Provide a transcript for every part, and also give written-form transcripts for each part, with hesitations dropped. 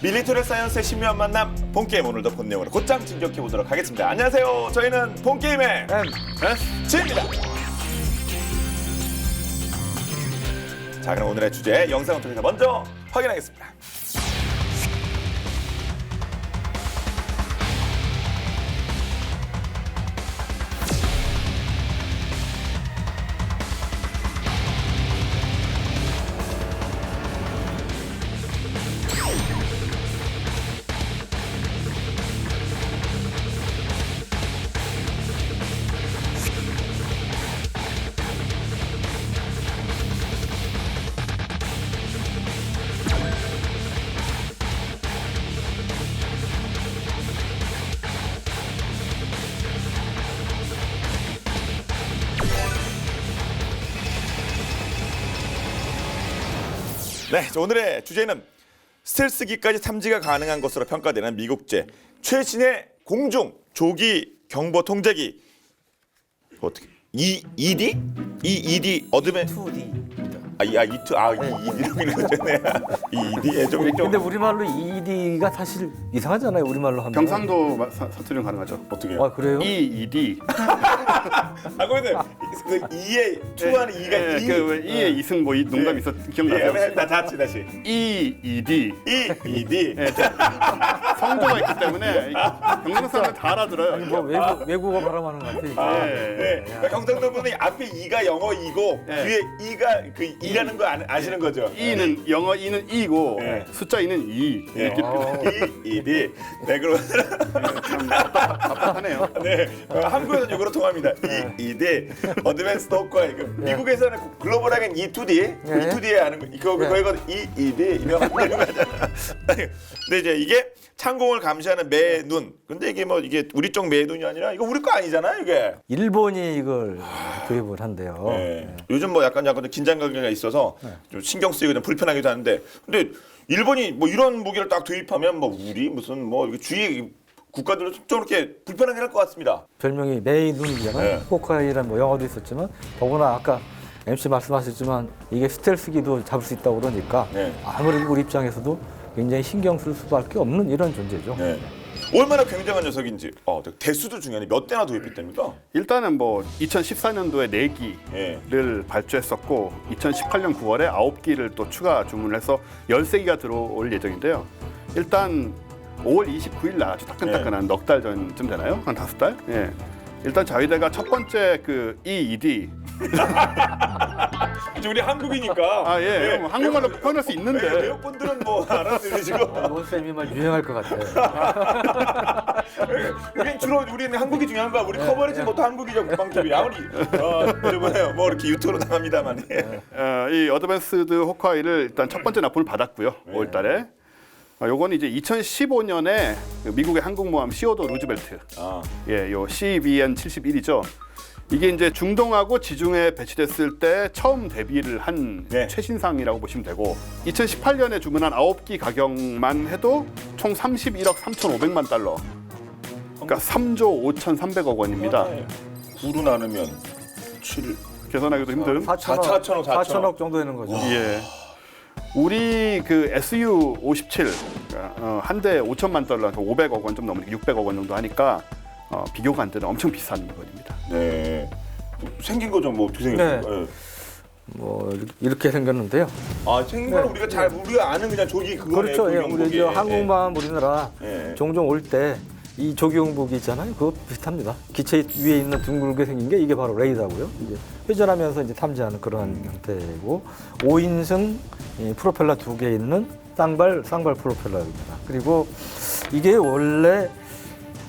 밀리터리 사이언스의 신묘한 만남 본게임 오늘도 본 내용으로 곧장 진격해보도록 하겠습니다. 안녕하세요. 저희는 본게임의 S입니다. 자, 그럼 오늘의 주제 영상을 통해서 먼저 확인하겠습니다. 네, 오늘의 주제는 스텔스기까지 탐지가 가능한 것으로 평가되는 미국제 최신의 공중 조기 경보 통제기 어떻게 ED? ED 어드벤 2D. ED라고 읽었잖아요. ED 좀 근데 우리말로 ED가 사실 이상하잖아요. 우리말로 하면. 경상도 사투리는 가능하죠. 어떻게요? 아 그래요? EED. 그러면 그 E에 투하는 E가 E. 그 E에 이승 뭐 농담 있었 기억나세요? 다시. EED. ED. 성조가 있기 때문에 경상 사람은 다 알아들어요. 아니, 뭐 외국어 발음하는 것 같아. 네. 그러니까 경상도 분이 앞에 E가 영어 E고 네. 뒤에 E가 그 E라는 거 아시는 거죠? E는 영어 E는 E고 네. 숫자 E는 E. 네. ED. 네, 그럼 참 답답하네요. 네, 한국에서는 이거로 통합니다. ED, 어드밴스드 호크아이. 미국에서는 글로벌하게는 E2D, 네. E2D에 하는 거, 그거는 EED 이런 거 하는 거잖아. 근데 이제 이게 창공을 감시하는 매눈. 근데 이게 뭐 이게 우리 쪽 매눈이 아니라 이거 우리 거 아니잖아요, 이게. 일본이 이걸 도입을 한대요. 네. 요즘 뭐 약간 긴장 관계가 있어서 좀 신경 쓰이고 좀 불편하기도 하는데, 근데 일본이 뭐 이런 무기를 딱 도입하면 뭐 우리 무슨 뭐 이게 주위 국가들도 좀 이렇게 불편하게 할 것 같습니다. 별명이 메이눈이잖아요. 네. 호크아이라는 뭐 영어도 있었지만 더구나 아까 MC 말씀하셨지만 이게 스텔스기도 잡을 수 있다고 그러니까 네. 아무래도 우리 입장에서도 굉장히 신경 쓸 수밖에 없는 이런 존재죠. 네. 얼마나 굉장한 녀석인지. 대수도 중요하네. 몇 대나 도입했답니까? 일단은 뭐 2014년도에 4기를 발주했었고 2018년 9월에 9기를 또 추가 주문을 해서 13기가 들어올 예정인데요. 일단 5월 29일 날 아주 따끈따끈한 넉 달 전쯤 되나요? 한 5달? 예. 일단 저희대가 첫 번째 그 EED 우리 한국이니까. 예. 뭐 한국말로 표현할 수 있는데 외국분들은 뭐 알아들으시고. 원쌤이 말 유행할 것 같아요. 우린 주로 우리는 한국이 중요한 거야. 우리 커버리지 못한 한국이죠. 국방팀이 아무리 이번에 뭐 이렇게 유튜브로 나갑니다만. 이 어드밴스드 호크아이를 일단 첫 번째 납품을 받았고요. 5월달에. 요건 이제 2015년에 미국의 항공모함 시어도 루즈벨트, 요 CVN 71이죠. 이게 이제 중동하고 지중해에 배치됐을 때 처음 데뷔를 한 최신상이라고 보시면 되고 2018년에 주문한 9기 가격만 해도 총 31억 3,500만 달러. 그러니까 3조 5,300억 원입니다. 9로 나누면 7. 계산하기도 힘든. 4천억 정도 되는 거죠. 예. 우리 그 SU-57 한 대 5천만 달러, 500억 원 좀 넘는 600억 원 정도 하니까 비교가 안 되는 엄청 비싼 물건입니다. 네. 생긴 거죠, 뭐 어떻게 생겼어요? 네. 뭐 이렇게 생겼는데요. 생긴 거는 우리가 아는 그냥 조기 그거네. 그렇죠. 우리 항공모함 우리나라 종종 올 때 이 조기용복이 있잖아요. 그거 비슷합니다. 기체 위에 있는 둥글게 생긴 게 이게 바로 레이더고요. 이제 회전하면서 이제 탐지하는 그런 형태고 5인승 프로펠러 2개 있는 쌍발 프로펠러입니다. 그리고 이게 원래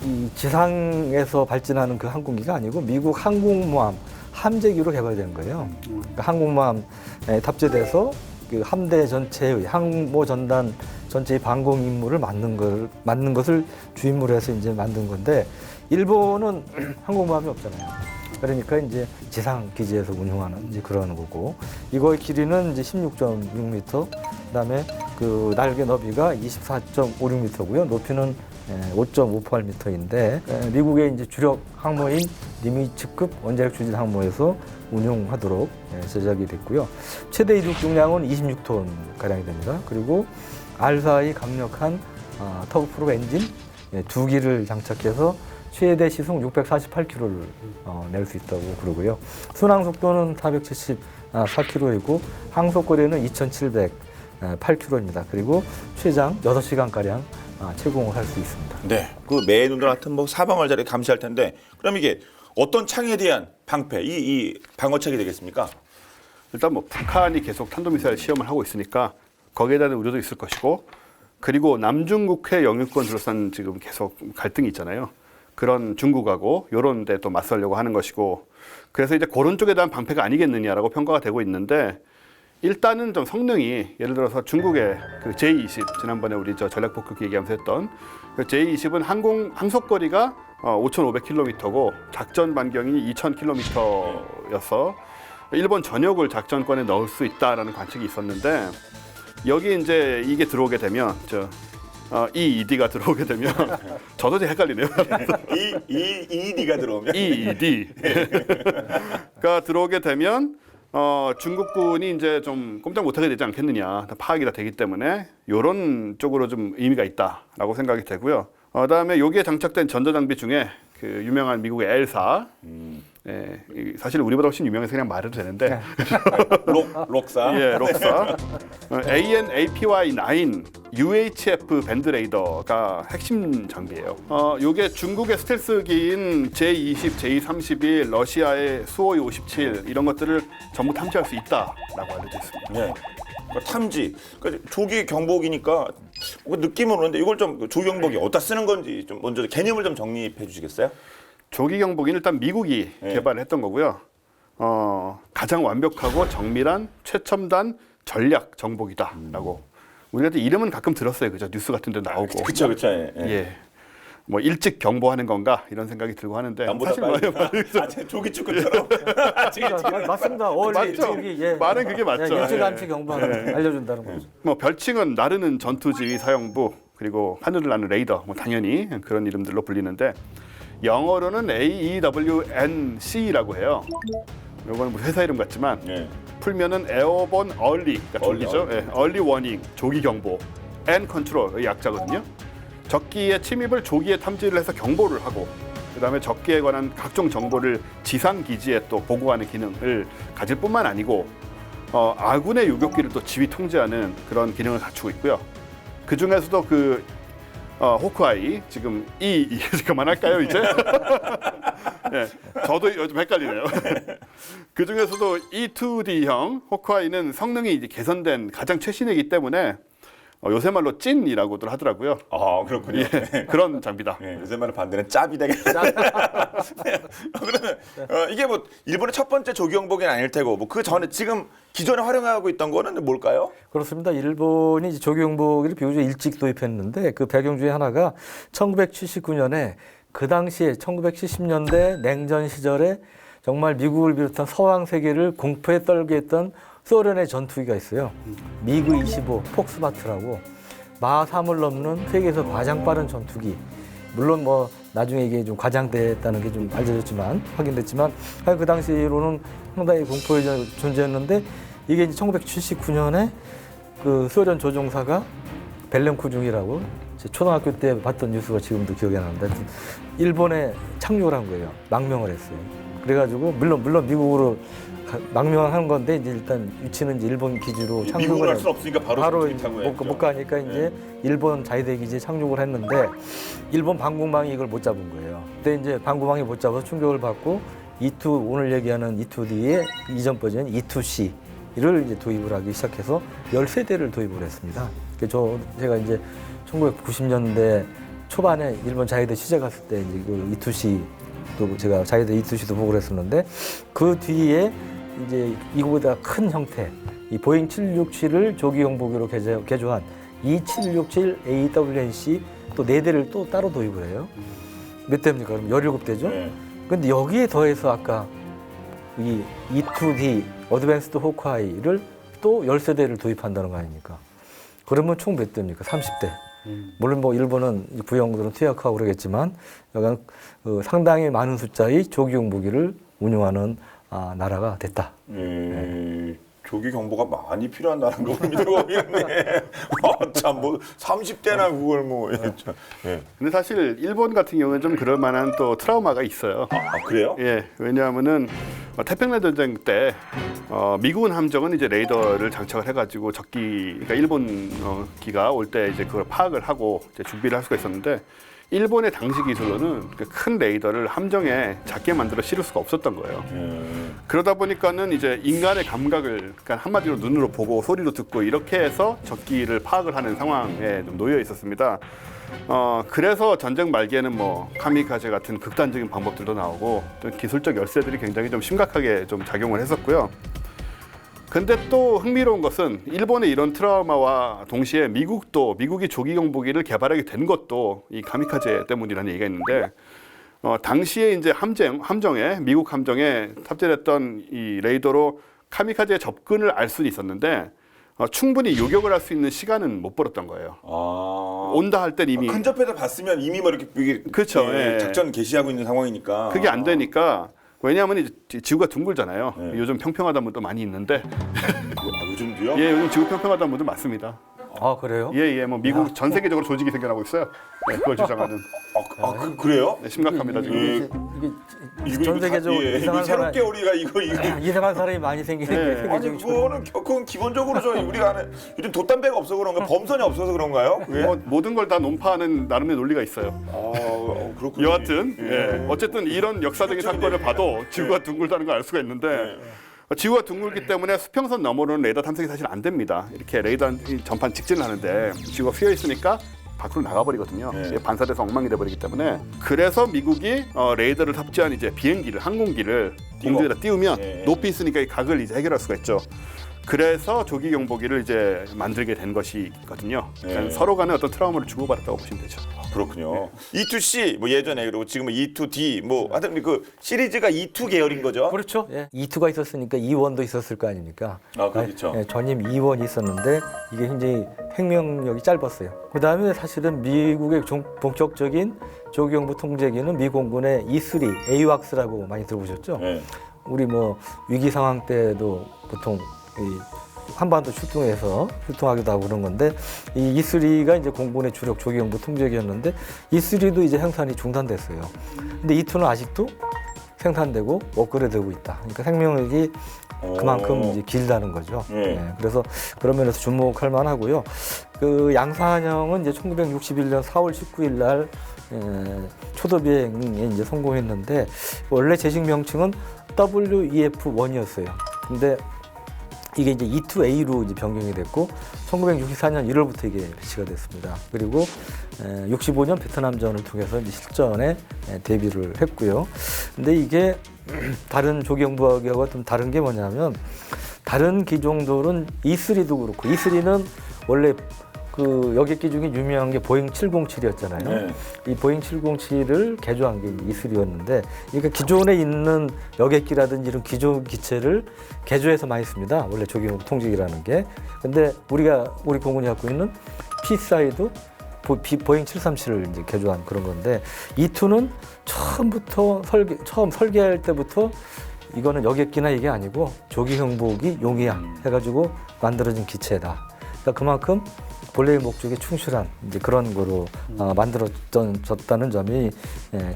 이 지상에서 발진하는 그 항공기가 아니고 미국 항공모함 함재기로 개발된 거예요. 그러니까 항공모함에 탑재돼서 그 함대 전체의 항모 전단 전체의 방공 임무를 맡는 것을 주임무로 해서 이제 만든 건데 일본은 항공모함이 없잖아요. 그러니까 이제 지상 기지에서 운용하는 이제 그런 거고 이거의 길이는 이제 16.6m, 그다음에 그 날개 너비가 24.56m고요. 높이는 5.58m인데 미국의 이제 주력 항모인 니미츠급 원자력 추진 항모에서 운용하도록 제작이 됐고요. 최대 이륙 중량은 26톤 가량이 됩니다. 그리고 R4의 강력한 터보프로 엔진 2기를 장착해서 최대 시속 648km를 낼 수 있다고 그러고요. 순항 속도는 474km이고 항속거리는 2,708km입니다. 그리고 최장 6시간가량 채공을 할 수 있습니다. 네. 그 매운도 같은 뭐 사방을 잘 감시할 텐데 그럼 이게 어떤 창에 대한 방패, 이 방어책이 되겠습니까? 일단 뭐 북한이 계속 탄도미사일 시험을 하고 있으니까 거기에 대한 우려도 있을 것이고, 그리고 남중국해 영유권 둘러싼 지금 계속 갈등이 있잖아요. 그런 중국하고 이런 데 또 맞서려고 하는 것이고, 그래서 이제 그런 쪽에 대한 방패가 아니겠느냐라고 평가가 되고 있는데, 일단은 좀 성능이 예를 들어서 중국의 그 J-20 지난번에 우리 저 전략폭격기 얘기하면서 했던 그 J-20은 항속거리가 5,500km고 작전 반경이 2,000km여서 일본 전역을 작전권에 넣을 수 있다라는 관측이 있었는데, 여기 이제 이게 들어오게 되면 EED가 들어오게 되면 저도 좀 헷갈리네요. EED가 들어오면 EED가 들어오게 되면 중국군이 이제 좀 꼼짝 못하게 되지 않겠느냐, 파악이 다 되기 때문에 이런 쪽으로 좀 의미가 있다라고 생각이 되고요. 그다음에 여기에 장착된 전자장비 중에 그 유명한 미국의 L4, 사실 우리보다 훨씬 유명해서 그냥 말해도 되는데 록사, 예, 록사 AN/APY-9 UHF 밴드 레이더가 핵심 장비예요. 이게 중국의 스텔스기인 J-20, J-31, 러시아의 수호이 57 이런 것들을 전부 탐지할 수 있다라고 알려져 있습니다. 네. 그러니까 탐지, 그러니까 조기 경보기니까 느낌은 오는데 이걸 좀 조기 경보기 어디다 쓰는 건지 좀 먼저 개념을 좀 정리해 주시겠어요? 조기 경보기는 일단 미국이 개발했던 거고요. 가장 완벽하고 정밀한 최첨단 전략 정보기다라고. 우리가 이름은 가끔 들었어요, 그죠? 뉴스 같은 데 나오고. 그렇죠. 예. 뭐 일찍 경보하는 건가 이런 생각이 들고 하는데, 남보다 빨리 조기 축구처럼. 맞습니다. 맞죠? 말은 그게 맞죠. 일찌감치 경보를 알려준다는 거죠. 뭐 별칭은 나르는 전투지휘 사령부, 그리고 하늘을 나는 레이더, 뭐 당연히 그런 이름들로 불리는데, 영어로는 AEWNC라고 해요. 이거는 뭐 회사 이름 같지만 풀면은 에어본 얼리, 그러니까 조기죠. 얼리 워닝, 조기 경보, 앤 컨트롤의 약자거든요. 적기의 침입을 조기에 탐지를 해서 경보를 하고, 그다음에 적기에 관한 각종 정보를 지상 기지에 또 보고하는 기능을 가질 뿐만 아니고, 아군의 요격기를 또 지휘 통제하는 그런 기능을 갖추고 있고요. 그 중에서도 그 호크아이 지금 그만할까요 이제? 네, 저도 요즘 헷갈리네요. 그 중에서도 E2D형 호크아이는 성능이 이제 개선된 가장 최신이기 때문에 요새 말로 찐이라고들 하더라고요. 아, 그렇군요. 예, 그런 장비다. 요새 말로 반대는 짭이 되겠다. 그러면 이게 뭐 일본의 첫 번째 조기 경보기는 아닐 테고, 뭐 그 전에 지금 기존에 활용하고 있던 거는 뭘까요? 그렇습니다. 일본이 이제 조기 경보기를 비교적 일찍 도입했는데, 그 배경 중에 하나가 1979년에 그 당시에 1970년대 냉전 시절에 정말 미국을 비롯한 서방 세계를 공포에 떨게 했던 소련의 전투기가 있어요. 미그 25 폭스바트라고 마 3을 넘는 세계에서 가장 빠른 전투기. 물론 뭐 나중에 이게 좀 과장됐다는 게 좀 알려졌지만, 확인됐지만, 그 당시로는 상당히 공포에 존재했는데, 이게 이제 1979년에 그 소련 조종사가 벨렘쿠중이라고 초등학교 때 봤던 뉴스가 지금도 기억이 나는데, 일본에 착륙을 한 거예요. 망명을 했어요. 그래가지고 물론 미국으로 망명하는 건데, 이제 일단 위치는 이제 일본 기지로 착륙을 미국을 할 수 없으니까 바로 못 가니까 이제 일본 자위대 기지에 착륙을 했는데, 일본 방공망이 이걸 못 잡은 거예요. 그때 이제 방공망이 못 잡아서 충격을 받고 오늘 얘기하는 E2D의 이전 버전 E2C를 이제 도입을 하기 시작해서 13대를 도입을 했습니다. 제가 이제 1990년대 초반에 일본 자위대 취재 갔을 때 이제 그 E2C 또 제가 자위대 E2C도 보고 그랬었는데, 그 뒤에 이제 이거보다 큰 형태, 이 보잉 767을 조기 경보기로 개조한 E767AWNC 또 4대를 또 따로 도입을 해요. 몇 대입니까? 그럼 17대죠? 근데 여기에 더해서 아까 이 E2D 어드밴스드 호크아이를 또 13대를 도입한다는 거 아닙니까? 그러면 총 몇 대입니까? 30대. 물론 뭐 일본은 부영들은 투약하고 그러겠지만, 약간 상당히 많은 숫자의 조기 경보기를 운용하는 나라가 됐다. 조기 경보가 많이 필요한다는 거 믿고 있네. 참뭐 30대나 그걸 뭐. 예. 근데 사실 일본 같은 경우는 좀 그럴 만한 또 트라우마가 있어요. 그래요? 예, 왜냐하면은 태평양 전쟁 때 미군 함정은 이제 레이더를 장착을 해가지고 적기, 그러니까 일본 기가 올 때 이제 그걸 파악을 하고 이제 준비를 할 수가 있었는데 일본의 당시 기술로는 그 큰 레이더를 함정에 작게 만들어 실을 수가 없었던 거예요. 그러다 보니까는 이제 인간의 감각을, 그러니까 한마디로 눈으로 보고 소리로 듣고 이렇게 해서 적기를 파악을 하는 상황에 좀 놓여 있었습니다. 그래서 전쟁 말기에는 뭐 카미카제 같은 극단적인 방법들도 나오고 또 기술적 열세들이 굉장히 좀 심각하게 좀 작용을 했었고요. 근데 또 흥미로운 것은 일본의 이런 트라우마와 동시에 미국이 조기 경보기를 개발하게 된 것도 이 카미카제 때문이라는 얘기가 있는데 당시에 이제 함정에 미국 함정에 탑재됐던 이 레이더로 카미카제의 접근을 알 수는 있었는데 충분히 요격을 할 수 있는 시간은 못 벌었던 거예요. 온다 할 땐 이미 근접해서 봤으면 이미 뭐 이렇게 그렇죠. 예. 작전 개시하고 있는 상황이니까. 그게 안 되니까. 왜냐하면 이제 지구가 둥글잖아요. 네. 요즘 평평하다는 분도 많이 있는데. 요즘도요? 예, 요즘 지구 평평하다는 분도 많습니다. 아 그래요? 예, 뭐 미국 전 세계적으로 조직이 생겨나고 있어요. 네, 그걸 주장하는. 그래요? 네, 심각합니다 지금. 이게 전 세계적으로 이상한 사람 새롭게 우리가 이거 이상한 사람이 많이 생기는 네. 게 아니 그건 기본적으로 우리가 아는 요즘 돛담배가 없어서 그런가 범선이 없어서 그런가요? 그게? 모든 걸 다 논파하는 나름의 논리가 있어요. 그렇군요. 여하튼 어쨌든 이런 역사적인 사건을 봐도 지구가 둥글다는 걸 알 수가 있는데 지구가 둥글기 때문에 수평선 너머로는 레이더 탐색이 사실 안 됩니다. 이렇게 레이더 전판 직진을 하는데 지구가 휘어 있으니까 밖으로 나가버리거든요. 반사돼서 엉망이 돼버리기 때문에 그래서 미국이 레이더를 탑재한 이제 비행기를 항공기를 공중에다 띄우면 높이 있으니까 이 각을 이제 해결할 수가 있죠. 그래서 조기 경보기를 이제 만들게 된 것이거든요. 그러니까 서로 간에 어떤 트라우마를 주고받았다고 보시면 되죠. 그렇군요. E2C 뭐 예전에 그리고 지금은 E2D 뭐 하여튼 그 시리즈가 E2 계열인 거죠. 그렇죠. 예. E2가 있었으니까 E1도 있었을 거 아닙니까? 그렇죠. 예, 전임 E1이 있었는데 이게 굉장히 생명력이 짧았어요. 그다음에 사실은 미국의 본격적인 조기경보 통제기는 미 공군의 E3 AWACS라고 많이 들어보셨죠? 네. 우리 뭐 위기 상황 때도 보통 이 한반도 출동하기도 하고 그런 건데 이 E3가 이제 공군의 주력 조기경보 통제기였는데 E3도 이제 생산이 중단됐어요. 근데 E2는 아직도 생산되고 업그레이드되고 있다. 그러니까 생명력이 그만큼 이제 길다는 거죠. 네, 그래서 그런 면에서 주목할 만하고요. 그 양산형은 이제 1961년 4월 19일 날 초도 비행에 이제 성공했는데 원래 제식 명칭은 WEF-1이었어요. 근데 이게 이제 E2A로 이제 변경이 됐고 1964년 1월부터 이게 배치가 됐습니다. 그리고 65년 베트남전을 통해서 이제 실전에 데뷔를 했고요. 근데 이게 다른 조기경보기하고 좀 다른 게 뭐냐면 다른 기종들은 E3도 그렇고 E3는 원래 그 여객기 중에 유명한 게 보잉 707이었잖아요. 네. 이 보잉 707을 개조한 게 E3였는데, 그러니까 기존에 있는 여객기라든지 이런 기존 기체를 개조해서 많이 씁니다. 원래 조기경보 통제기라는 게. 근데 우리 공군이 갖고 있는 P-사이도 보잉 737을 이제 개조한 그런 건데, E2는 처음 설계할 때부터 이거는 여객기나 이게 아니고 조기경보기 용이야 해가지고 만들어진 기체다. 그러니까 그만큼 본래의 목적에 충실한 이제 그런 거로 만들어졌다는 점이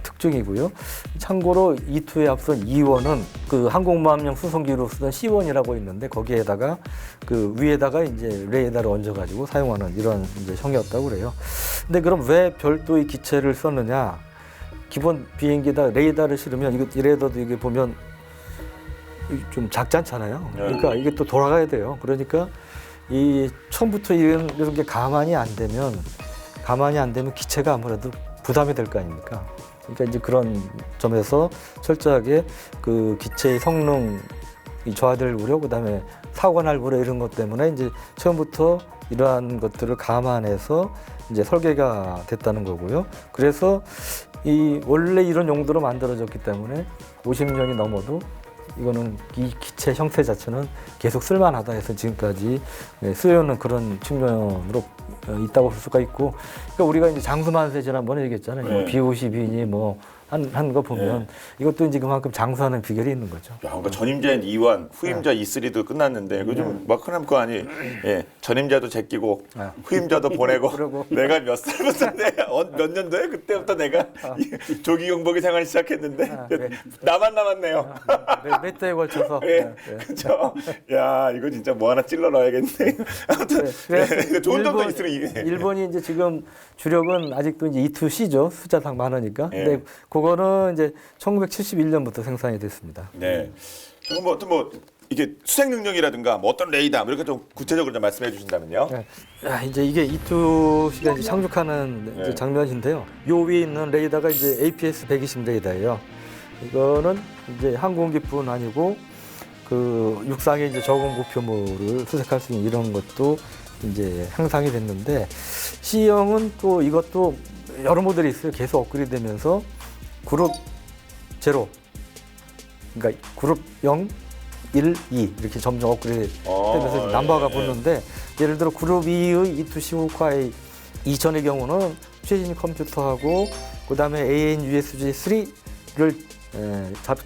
특징이고요. 참고로 E2에 앞선 E1은 그 항공모함용 수송기로 쓰던 C1이라고 있는데 거기에다가 그 위에다가 이제 레이더를 얹어가지고 사용하는 이런 이제 형이었다고 그래요. 근데 그럼 왜 별도의 기체를 썼느냐? 기본 비행기에다 레이더를 실으면 이 레이더도 이게 보면 좀 작지 않잖아요. 그러니까 이게 또 돌아가야 돼요. 그러니까 이 처음부터 이런 게 가만히 안 되면 기체가 아무래도 부담이 될 거 아닙니까? 그러니까 이제 그런 점에서 철저하게 그 기체의 성능이 저하될 우려, 그다음에 사고가 날 우려 이런 것 때문에 이제 처음부터 이러한 것들을 감안해서 이제 설계가 됐다는 거고요. 그래서 이 원래 이런 용도로 만들어졌기 때문에 50년이 넘어도 이거는 이 기체 형태 자체는 계속 쓸만하다 해서 지금까지 쓰여오는 그런 측면으로 있다고 볼 수가 있고, 그러니까 우리가 이제 장수만세 지난번에 얘기했잖아요. 뭐 B-52니 뭐 한 거 보면 이것도 이제 그만큼 장수하는 비결이 있는 거죠. 야, 그러니까 전임자인 E1, 후임자 E3도 끝났는데 그좀 마크남 거 아니? 예, 전임자도 제끼고 후임자도 보내고 그러고. 내가 몇 살부터 몇 년도에 그때부터 내가 이 조기 경복이 생활을 시작했는데 네. 나만 남았네요. 몇 대에 걸쳐서. 예, 그렇죠. 야, 이거 진짜 뭐 하나 찔러 넣어야겠네. 아무튼 네, 좋은 점도 있으면 이게. 일본이 이제 지금 주력은 아직도 이제 E2C죠. 숫자상 많으니까. 예. 근데 그거는 이제 1971년부터 생산이 됐습니다. 네. 그럼 뭐 어떤 뭐 이게 수색 능력이라든가 뭐 어떤 레이더 뭐 이렇게 좀 구체적으로 좀 말씀해 주신다면요. 네. 이제 이게 E2C가 이제 상륙하는 네. 이제 장면인데요. 요 위에 있는 레이더가 이제 APS-120 레이더예요. 이거는 이제 항공기뿐 아니고 그 육상의 이제 적응 목표물을 수색할 수 있는 이런 것도 이제 향상이 됐는데 C형은 또 이것도 여러 모델이 있어요. 계속 업그레이드되면서 그룹 제로, 그러니까 그룹 0, 1, 2 이렇게 점점 업그레이드 되면서 넘버가 붙는데 예를 들어 그룹 2의 E2C 호카이 2000의 경우는 최신 컴퓨터하고 그다음에 AN/USG-3를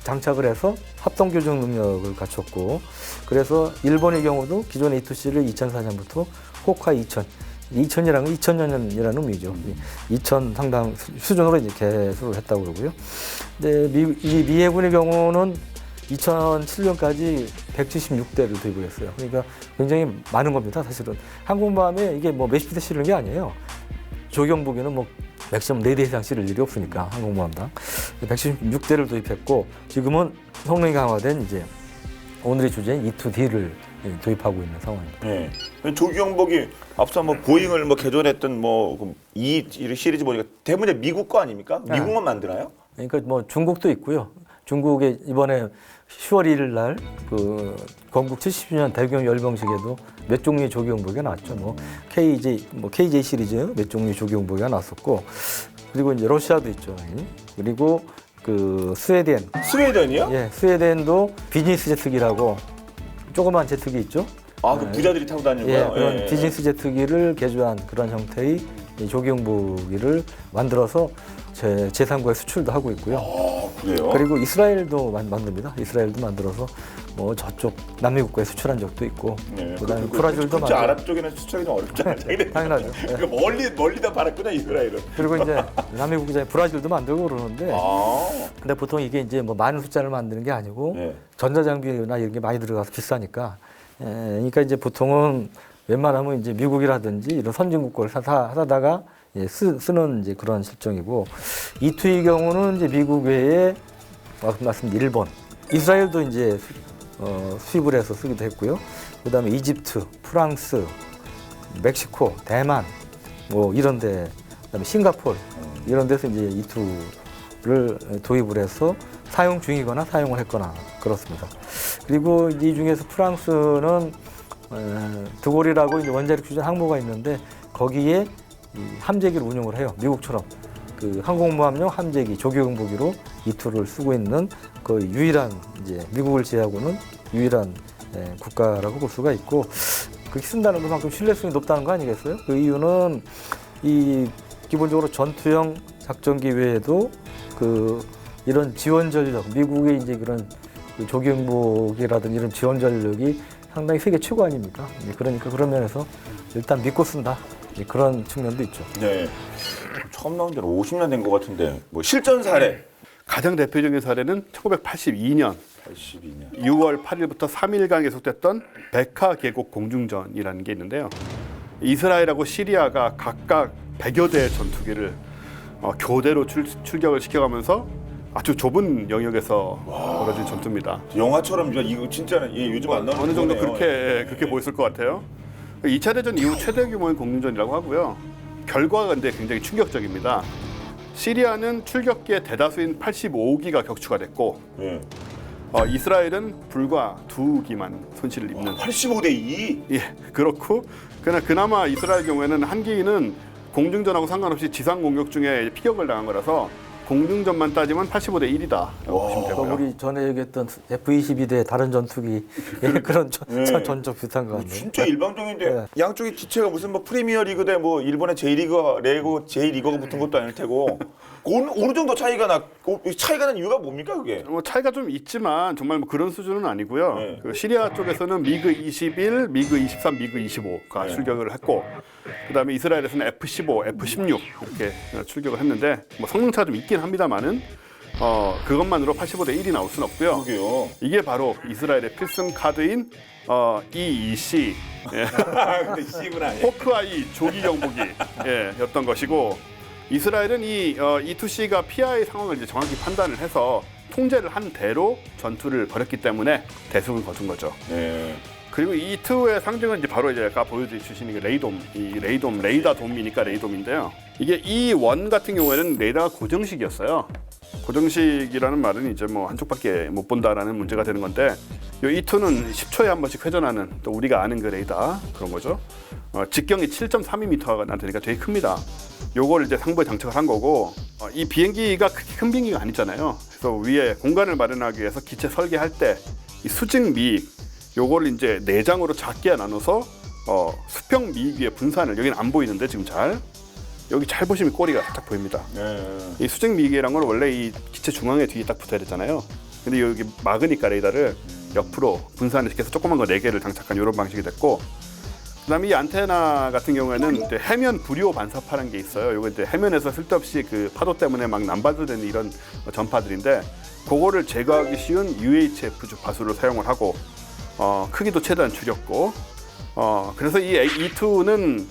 장착을 해서 합동 교정 능력을 갖췄고 그래서 일본의 경우도 기존의 E2C를 2004년부터 호카이 2000 2000이라는 건 2000년이라는 의미죠. 2000 상당 수준으로 이제 개수를 했다고 그러고요. 근데 이 미해군의 경우는 2007년까지 176대를 도입을 했어요. 그러니까 굉장히 많은 겁니다. 사실은 항공모함에 이게 뭐 몇십 대 실는 게 아니에요. 조경보기는 뭐 맥시멈 4대 이상 실을 일이 없으니까 항공모함당 176대를 도입했고 지금은 성능이 강화된 이제 오늘의 주제인 E2D를 도입하고 있는 상황입니다. 네. 조기 경복이 앞서 뭐 보잉을 뭐 개조했던 뭐 이 시리즈 보니까 대부분 미국 거 아닙니까? 미국만 만드나요? 그러니까 뭐 중국도 있고요. 중국에 이번에 10월 1일 날 그 건국 70주년 대경 열병식에도 몇 종류의 조기 경보기가 나왔죠. 뭐 KJ 시리즈 몇 종류의 조기 경보기가 나왔었고 그리고 이제 러시아도 있죠. 그리고 그 스웨덴이요? 예, 스웨덴도 비즈니스 제트기라고 조그만 제트기 있죠. 아, 그 부자들이 타고 다니는 예, 거요? 그런 비즈니스 제트기를 개조한 그런 형태의 이 조기 경보기를 만들어서 제3국에 수출도 하고 있고요. 아, 그래요? 그리고 이스라엘도 만듭니다. 이스라엘도 만들어서 뭐 저쪽 남미 국가에 수출한 적도 있고, 네. 그다음에 브라질도 그치, 아랍 쪽에는 수출이 좀 어렵잖아요. 당연하죠. 예. 멀리 다 팔았구나 이스라엘은. 그리고 이제 남미 국가에 브라질도 만들고 그러는데, 아, 근데 보통 이게 이제 뭐 많은 숫자를 만드는 게 아니고 네. 전자장비나 이런 게 많이 들어가서 비싸니까, 그러니까 이제 보통은 웬만하면 이제 미국이라든지 이런 선진국 걸 사다가 쓰는 이제 그런 실정이고 E2의 경우는 이제 미국 외에 말씀드린 일본, 이스라엘도 이제 수입을 해서 쓰기도 했고요. 그다음에 이집트, 프랑스, 멕시코, 대만 뭐 이런데, 그다음에 싱가포르 이런 데서 이제 E2를 도입을 해서 사용 중이거나 사용을 했거나 그렇습니다. 그리고 이 중에서 프랑스는 드골이라고 이제 원자력 추진 항모가 있는데 거기에 이 함재기를 운용을 해요. 미국처럼 그 항공모함용 함재기 조기경보기로 E2를 쓰고 있는 그 유일한 이제 미국을 제외하고는 유일한 국가라고 볼 수가 있고 그렇게 쓴다는 것만큼 신뢰성이 높다는 거 아니겠어요? 그 이유는 이 기본적으로 전투형 작전기 외에도 그 이런 지원 전력 미국의 이제 그런 그 조기경보기라든지 이런 지원 전력이 상당히 세계 최고 아닙니까? 그러니까 그런 면에서 일단 믿고 쓴다. 그런 측면도 있죠. 네. 처음 나온 지는 50년 된 것 같은데 뭐 실전 사례. 가장 대표적인 사례는 1982년 6월 8일부터 3일간 계속됐던 베카 계곡 공중전이라는 게 있는데요. 이스라엘하고 시리아가 각각 100여 대의 전투기를 교대로 출격을 시켜가면서 아주 좁은 영역에서 벌어진 전투입니다. 영화처럼 이거 진짜는 요즘 안 나오는 어느 정도 거네요. 그렇게 보였을 것 같아요. 2차 대전 이후 최대 규모의 공중전이라고 하고요. 결과가 근데 굉장히 충격적입니다. 시리아는 출격기의 대다수인 85기가 격추가 됐고 네. 이스라엘은 불과 2기만 손실을 입는 85대 2. 예, 그렇고 그나마 이스라엘 경우에는 한 기는 공중전하고 상관없이 지상 공격 중에 피격을 당한 거라서 공중전만 따지면 85대 1이다. 보시면 되고요. 우리 전에 얘기했던 F-22대 다른 전투기 그런 전적 비슷한 것 같네요. 진짜 일방적인데 네. 양쪽이 기체가 무슨 뭐 프리미어 리그 대 뭐 일본의 J리그, 레고 J리거가 붙은 것도 아닐 테고 어느 정도 차이가 난 이유가 뭡니까 그게? 뭐 차이가 좀 있지만 정말 뭐 그런 수준은 아니고요. 네. 그 시리아 쪽에서는 미그 21, 미그 23, 미그 25가 출격을 했고, 그다음에 이스라엘에서는 F-15, F-16 이렇게 출격을 했는데 뭐 성능차 좀 있긴 합니다만은 그것만으로 85대 1이 나올 수는 없고요. 그게요. 이게 바로 이스라엘의 필승 카드인 EEC 근데 C구나. 호크아이 조기 경보기 였던 것이고, 이스라엘은 이 E2C가 PI 상황을 이제 정확히 판단을 해서 통제를 한 대로 전투를 벌였기 때문에 대승을 거둔 거죠. 네. 그리고 E2의 상징은 이제 바로 이제 아까 보여주신 이 레이다 돔이니까 레이돔인데요. 이게 E1 같은 경우에는 레이더가 고정식이었어요. 고정식이라는 말은 이제 뭐 한쪽밖에 못 본다라는 문제가 되는 건데, 이 E2는 10초에 한 번씩 회전하는 또 우리가 아는 그 레이더 그런 거죠. 직경이 7.32m가 되니까 되게 큽니다. 요걸 이제 상부에 장착을 한 거고, 이 비행기가 크게 큰 비행기가 아니잖아요. 그래서 위에 공간을 마련하기 위해서 기체 설계할 때 이 수직 미익 요걸 이제 4장으로 작게 나눠서 수평 미익 위에 분산을, 여기는 안 보이는데 지금 여기 잘 보시면 꼬리가 살짝 보입니다. 이 수직 미익이란 건 원래 이 기체 중앙에 뒤에 딱 붙어야 되잖아요. 근데 여기 막으니까 레이더를 옆으로 분산을 시켜서 조그만 거 4개를 장착한 이런 방식이 됐고, 그다음에 이 안테나 같은 경우에는 이제 해면 불이호 반사파라는 게 있어요. 이거 이제 해면에서 쓸데없이 그 파도 때문에 막 난발되는 이런 전파들인데, 그거를 제거하기 쉬운 UHF 주파수를 사용을 하고, 크기도 최대한 줄였고, 그래서 이 E2는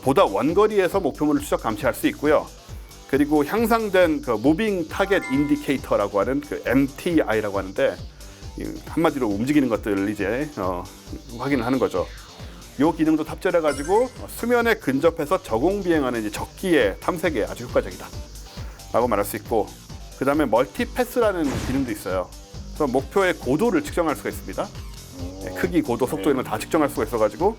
보다 원거리에서 목표물을 추적 감시할 수 있고요. 그리고 향상된 그 무빙 타겟 인디케이터라고 하는 그 MTI라고 하는데, 한마디로 움직이는 것들을 이제 확인을 하는 거죠. 이 기능도 탑재를 해가지고 수면에 근접해서 저공 비행하는 이제 적기의 탐색에 아주 효과적이다라고 말할 수 있고, 그 다음에 멀티패스라는 기능도 있어요. 그래서 목표의 고도를 측정할 수가 있습니다. 크기, 고도, 속도 이런 걸 다 측정할 수가 있어가지고,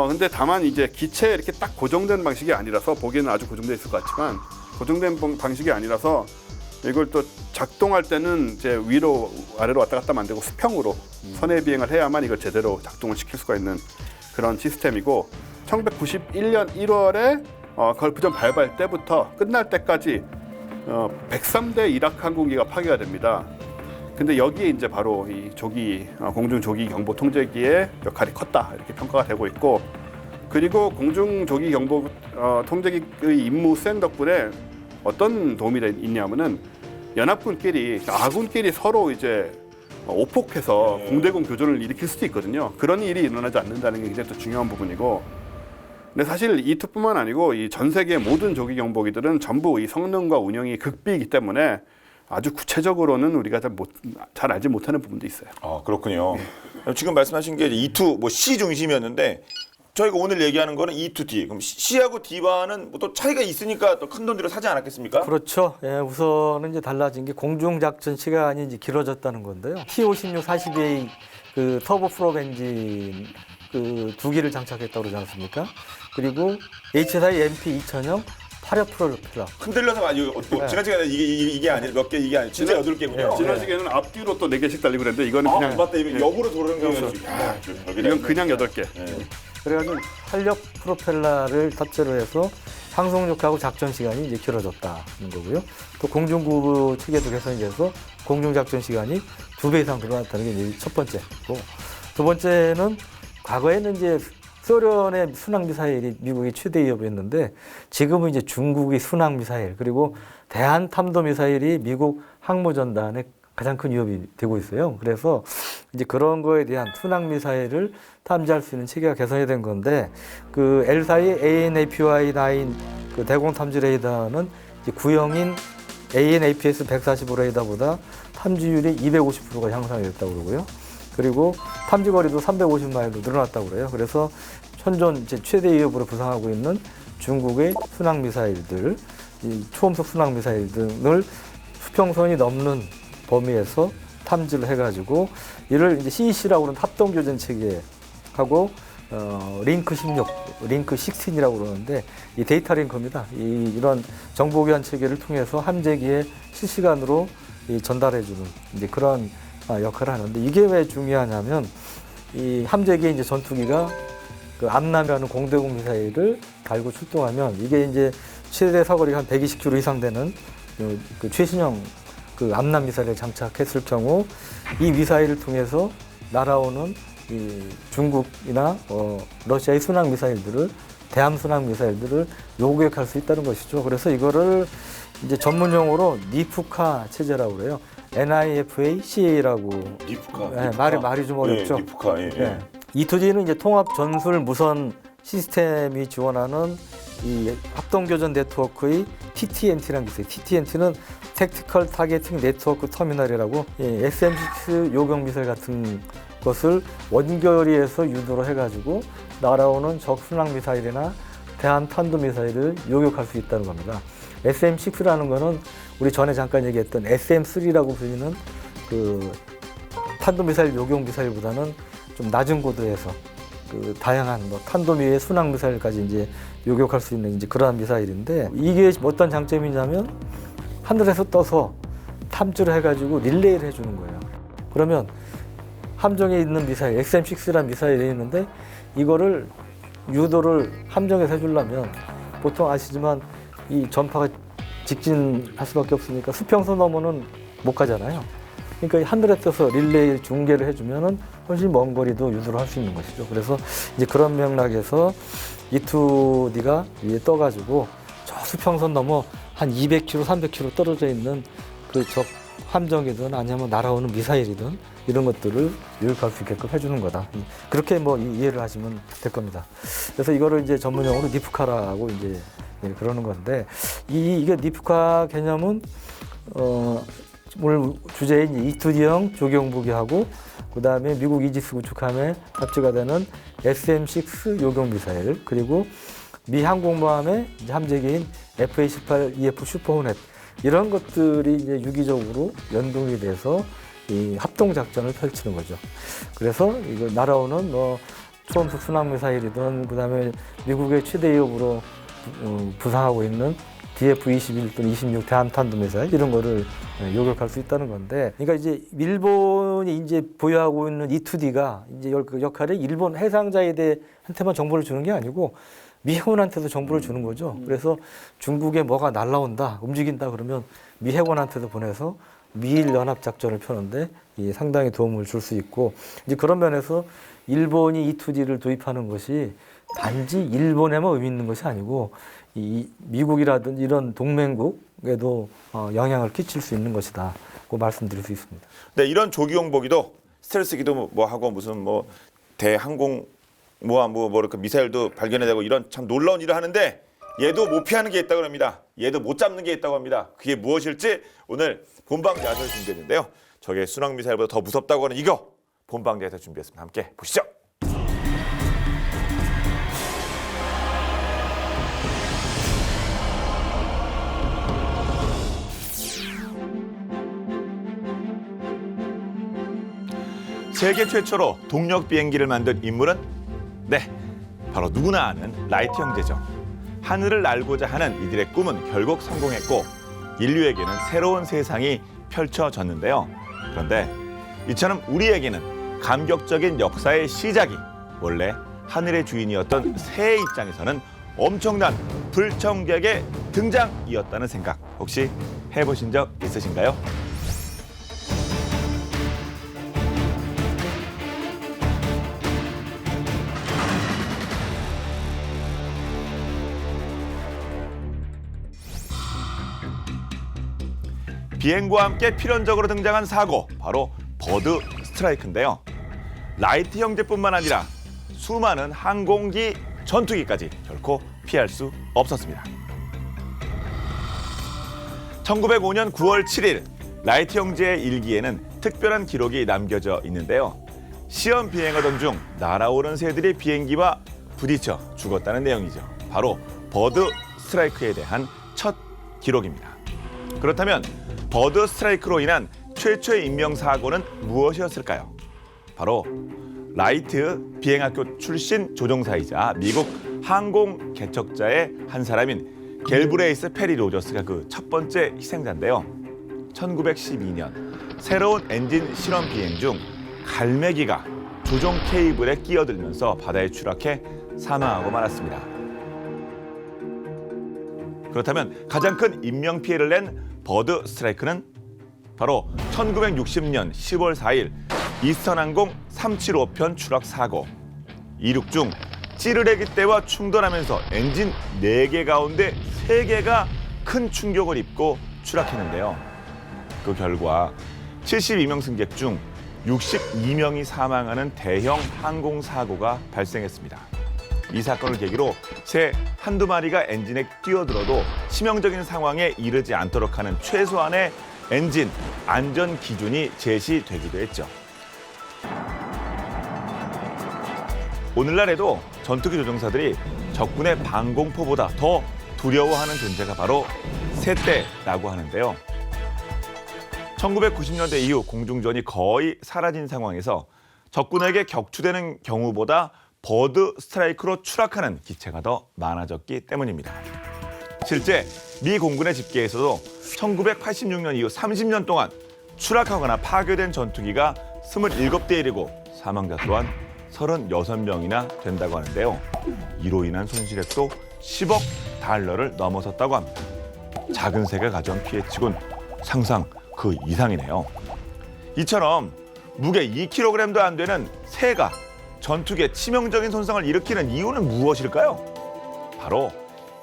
근데 다만 이제 기체에 이렇게 딱 고정된 방식이 아니라서, 보기에는 아주 고정되어 있을 것 같지만 고정된 방식이 아니라서 이걸 또 작동할 때는 이제 위로 아래로 왔다 갔다 만들고 수평으로 선의 비행을 해야만 이걸 제대로 작동을 시킬 수가 있는 그런 시스템이고, 1991년 1월에 걸프전 발발 때부터 끝날 때까지 103대 이라크 항공기가 파괴가 됩니다. 근데 여기에 이제 바로 이 공중 조기 경보 통제기의 역할이 컸다 이렇게 평가가 되고 있고, 그리고 공중 조기 경보 통제기의 임무 수행 덕분에 어떤 도움이 있냐면은 연합군끼리, 아군끼리 서로 이제 오폭해서 공대공 교전을 일으킬 수도 있거든요. 그런 일이 일어나지 않는다는 게 굉장히 또 중요한 부분이고, 근데 사실 E2뿐만 아니고 이 전 세계 모든 조기 경보기들은 전부 이 성능과 운영이 극비이기 때문에 아주 구체적으로는 우리가 잘 알지 못하는 부분도 있어요. 그렇군요. 지금 말씀하신 게 E2 뭐 C 중심이었는데, 저희가 오늘 얘기하는 거는 E2D. 그럼 C하고 D와는 또 차이가 있으니까 또 큰 돈 들여 사지 않았겠습니까? 그렇죠. 예, 우선은 이제 달라진 게 공중 작전 시간이 이제 길어졌다는 건데요. T56 42A 그 터보 프롭 엔진 그 2기를 장착했다고 그러지 않습니까? 그리고 H4 MP 2000형 8엽 프로펠러. 흔들려서 지나치게 이게 아니라 몇 개 이게 아니라 진짜 8개군요. 지난시기에는 앞뒤로 또 4개씩 달리고 그랬는데, 이거는 그냥 맞다. 이거 역으로 도는 거죠. 이건 그냥 8개. 그래가지고 8엽 프로펠러를 탑재로 해서 항속력하고 작전 시간이 이제 길어졌다는 거고요. 또 공중구부 체계도 개선이 돼서 공중 작전 시간이 2배 이상 늘어났다는 게 이제 첫 번째고, 두 번째는 과거에는 이제 소련의 순항 미사일이 미국의 최대 위협이었는데, 지금은 이제 중국의 순항 미사일 그리고 대한 탄도 미사일이 미국 항모 전단의 가장 큰 위협이 되고 있어요. 그래서 이제 그런 거에 대한 순항 미사일을 탐지할 수 있는 체계가 개선이 된 건데, 그 L4의 AN/APY-9 그 대공 탐지 레이더는 이제 구형인 AN/APS 145 레이더보다 탐지율이 250%가 향상이 됐다고 그러고요. 그리고 탐지 거리도 350마일로 늘어났다고 그래요. 그래서 현존 이제 최대 위협으로 부상하고 있는 중국의 순항 미사일들, 이 초음속 순항 미사일 등을 수평선이 넘는 범위에서 탐지를 해가지고 이를 이제 CEC라고 하는 합동 교전 체계하고 링크 16, 링크 16이라고 그러는데 이 데이터 링크입니다. 이런 정보 교환 체계를 통해서 함재기에 실시간으로 전달해주는 이제 그런 역할을 하는데 이게 왜 중요하냐면 이 함재기에 이제 전투기가 그 암람이라는 공대공 미사일을 달고 출동하면 이게 이제 최대 사거리가 한 120km 이상 되는 그 최신형 그 암람 미사일을 장착했을 경우 이 미사일을 통해서 날아오는 이 중국이나 러시아의 순항 미사일들을 대함 순항 미사일들을 요격할 수 있다는 것이죠. 그래서 이거를 이제 전문 용어로 니프카 체제라고 그래요. NIFA-CA라고. 니프카. 네, 말이 좀 어렵죠. 니프카. 네. E2D는 이제 통합 전술 무선 시스템이 지원하는 이 합동교전 네트워크의 TTNT라는 게 있어요. TTNT는 택티컬 타겟팅 네트워크 터미널이라고 SM6 요격 미사일 같은 것을 원거리에서 유도를 해가지고 날아오는 적 순항 미사일이나 대함 탄도 미사일을 요격할 수 있다는 겁니다. SM6라는 거는 우리 전에 잠깐 얘기했던 SM3라고 불리는 그 탄도 미사일 요격 미사일보다는 좀 낮은 고도에서 그 다양한 뭐 탄도미의 순항 미사일까지 이제 요격할 수 있는 이제 그러한 미사일인데 이게 어떤 장점이냐면 하늘에서 떠서 탐지를 해가지고 릴레이를 해주는 거예요. 그러면 함정에 있는 미사일, XM6라는 미사일이 있는데 이거를 유도를 함정에서 해주려면 보통 아시지만 이 전파가 직진할 수밖에 없으니까 수평선 넘어는 못 가잖아요. 그러니까 하늘에 떠서 릴레이 중계를 해주면은 훨씬 먼 거리도 유도를 할 수 있는 것이죠. 그래서 이제 그런 맥락에서 E2D가 위에 떠가지고 저 수평선 넘어 한 200km, 300km 떨어져 있는 그 적 함정이든 아니면 날아오는 미사일이든 이런 것들을 요격할 수 있게끔 해주는 거다. 그렇게 뭐 이해를 하시면 될 겁니다. 그래서 이거를 이제 전문용어로 니프카라고 이제 그러는 건데 이게 니프카 개념은 오늘 주제인 E2D형 조경무기하고 그 다음에 미국 이지스 구축함에 탑재가 되는 SM6 요격 미사일 그리고 미 항공모함의 함재기인 F-18 EF 슈퍼호넷 이런 것들이 이제 유기적으로 연동이 돼서 이 합동 작전을 펼치는 거죠. 그래서 이거 날아오는 뭐 초음속 순항 미사일이든 그다음에 미국의 최대 위협으로 부상하고 있는 DF-21 또는 26 대함탄도 미사일 이런 거를 요격할 수 있다는 건데, 그러니까 이제 일본이 이제 보유하고 있는 E2D가 이제 그 역할이 일본 해상자위대한테만 정보를 주는 게 아니고 미 해군한테도 정보를 주는 거죠. 그래서 중국에 뭐가 날라온다, 움직인다 그러면 미 해군한테도 보내서 미일 연합 작전을 펴는데 상당히 도움을 줄 수 있고, 이제 그런 면에서 일본이 E2D를 도입하는 것이 단지 일본에만 의미 있는 것이 아니고 이 미국이라든지 이런 동맹국에도 영향을 끼칠 수 있는 것이다. 고 말씀드릴 수 있습니다. 네, 이런 조기용보기도 스텔스기도 뭐 하고 무슨 뭐 대항공 모함 뭐 이렇게 미사일도 발견해내고 이런 참 놀라운 일을 하는데 얘도 못 피하는 게 있다고 합니다. 얘도 못 잡는 게 있다고 합니다. 그게 무엇일지 오늘 본방야설 준비했는데요. 저게 순항 미사일보다 더 무섭다고 하는 이거 본방야설 준비했습니다. 함께 보시죠. 세계 최초로 동력 비행기를 만든 인물은 바로 누구나 아는 라이트 형제죠. 하늘을 날고자 하는 이들의 꿈은 결국 성공했고 인류에게는 새로운 세상이 펼쳐졌는데요. 그런데 이처럼 우리에게는 감격적인 역사의 시작이 원래 하늘의 주인이었던 새의 입장에서는 엄청난 불청객의 등장이었다는 생각 혹시 해보신 적 있으신가요? 비행과 함께 필연적으로 등장한 사고, 바로 버드 스트라이크인데요. 라이트 형제뿐만 아니라 수많은 항공기, 전투기까지 결코 피할 수 없었습니다. 1905년 9월 7일 라이트 형제의 일기에는 특별한 기록이 남겨져 있는데요. 시험 비행하던 중 날아오는 새들이 비행기와 부딪혀 죽었다는 내용이죠. 바로 버드 스트라이크에 대한 첫 기록입니다. 그렇다면 버드 스트라이크로 인한 최초의 인명사고는 무엇이었을까요? 바로 라이트 비행학교 출신 조종사이자 미국 항공 개척자의 한 사람인 갤브레이스 페리 로저스가 그 첫 번째 희생자인데요. 1912년 새로운 엔진 실험 비행 중 갈매기가 조종 케이블에 끼어들면서 바다에 추락해 사망하고 말았습니다. 그렇다면 가장 큰 인명 피해를 낸 버드 스트라이크는 바로 1960년 10월 4일 이스턴항공 375편 추락 사고. 이륙 중 찌르레기 떼와 충돌하면서 엔진 4개 가운데 3개가 큰 충격을 입고 추락했는데요. 그 결과 72명 승객 중 62명이 사망하는 대형 항공사고가 발생했습니다. 이 사건을 계기로 새 한두 마리가 엔진에 뛰어들어도 치명적인 상황에 이르지 않도록 하는 최소한의 엔진 안전 기준이 제시되기도 했죠. 오늘날에도 전투기 조종사들이 적군의 방공포보다 더 두려워하는 존재가 바로 새떼라고 하는데요. 1990년대 이후 공중전이 거의 사라진 상황에서 적군에게 격추되는 경우보다 버드 스트라이크로 추락하는 기체가 더 많아졌기 때문입니다. 실제 미 공군의 집계에서도 1986년 이후 30년 동안 추락하거나 파괴된 전투기가 27대에 이르고 사망자 또한 36명이나 된다고 하는데요. 이로 인한 손실액도 10억 달러를 넘어섰다고 합니다. 작은 새가 가져온 피해치곤 상상 그 이상이네요. 이처럼 무게 2kg도 안 되는 새가 전투기에 치명적인 손상을 일으키는 이유는 무엇일까요? 바로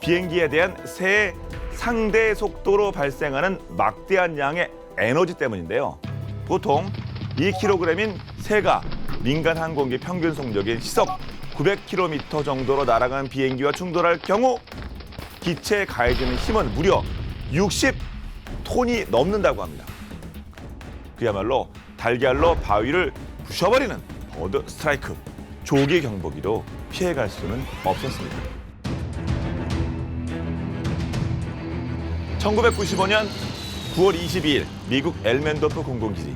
비행기에 대한 새의 상대 속도로 발생하는 막대한 양의 에너지 때문인데요. 보통 2kg인 새가 민간 항공기 평균 속력인 시속 900km 정도로 날아가는 비행기와 충돌할 경우 기체에 가해지는 힘은 무려 60톤이 넘는다고 합니다. 그야말로 달걀로 바위를 부셔버리는 버드 스트라이크. 조기 경보기도 피해갈 수는 없었습니다. 1995년 9월 22일 미국 엘멘도프 공군기지